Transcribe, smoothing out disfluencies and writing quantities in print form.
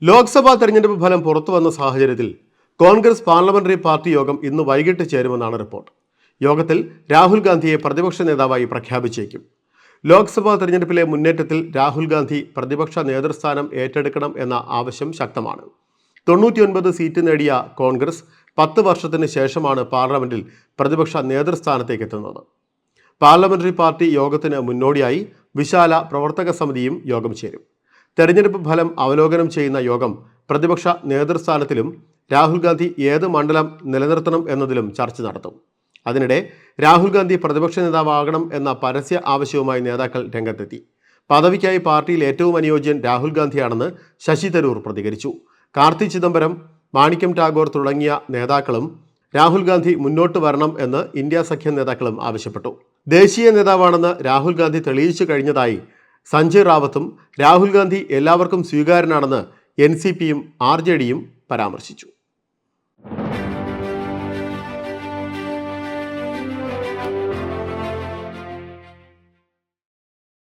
ലോക്സഭാ തെരഞ്ഞെടുപ്പ് ഫലം പുറത്തുവന്ന സാഹചര്യത്തിൽ കോൺഗ്രസ് പാർലമെന്ററി പാർട്ടി യോഗം ഇന്ന് വൈകിട്ട് ചേരുമെന്നാണ് റിപ്പോർട്ട്. യോഗത്തിൽ രാഹുൽ ഗാന്ധിയെ പ്രതിപക്ഷ നേതാവായി പ്രഖ്യാപിച്ചേക്കും. ലോക്സഭാ തെരഞ്ഞെടുപ്പിലെ മുന്നേറ്റത്തിൽ രാഹുൽ ഗാന്ധി പ്രതിപക്ഷ നേതൃസ്ഥാനം ഏറ്റെടുക്കണം എന്ന ആവശ്യം ശക്തമാണ്. 99 സീറ്റ് നേടിയ കോൺഗ്രസ് 10 വർഷത്തിന് ശേഷമാണ് പാർലമെന്റിൽ പ്രതിപക്ഷ നേതൃസ്ഥാനത്തേക്ക് എത്തുന്നത്. പാർലമെന്ററി പാർട്ടി യോഗത്തിന് മുന്നോടിയായി വിശാല പ്രവർത്തക സമിതിയും യോഗം ചേരും. തെരഞ്ഞെടുപ്പ് ഫലം അവലോകനം ചെയ്യുന്ന യോഗം പ്രതിപക്ഷ നേതൃസ്ഥാനത്തിലും രാഹുൽ ഗാന്ധി ഏത് മണ്ഡലം നിലനിർത്തണം എന്നതിലും ചർച്ച നടത്തും. അതിനിടെ രാഹുൽ ഗാന്ധി പ്രതിപക്ഷ നേതാവാകണം എന്ന പരസ്യ ആവശ്യവുമായി നേതാക്കൾ രംഗത്തെത്തി. പദവിക്കായി പാർട്ടിയിൽ ഏറ്റവും അനുയോജ്യൻ രാഹുൽ ഗാന്ധിയാണെന്ന് ശശി തരൂർ പ്രതികരിച്ചു. കാർത്തി ചിദംബരം, മാണിക്യം ടാഗോർ തുടങ്ങിയ നേതാക്കളും രാഹുൽ ഗാന്ധി മുന്നോട്ട് വരണം എന്ന് ഇന്ത്യ സഖ്യ നേതാക്കളും ആവശ്യപ്പെട്ടു. ദേശീയ നേതാവാണെന്ന് രാഹുൽ ഗാന്ധി തെളിയിച്ചു കഴിഞ്ഞതായി സഞ്ജയ് റാവത്തും രാഹുൽ ഗാന്ധി എല്ലാവർക്കും സ്വീകാര്യനാണെന്ന് NCPയും RJDയും പരാമർശിച്ചു.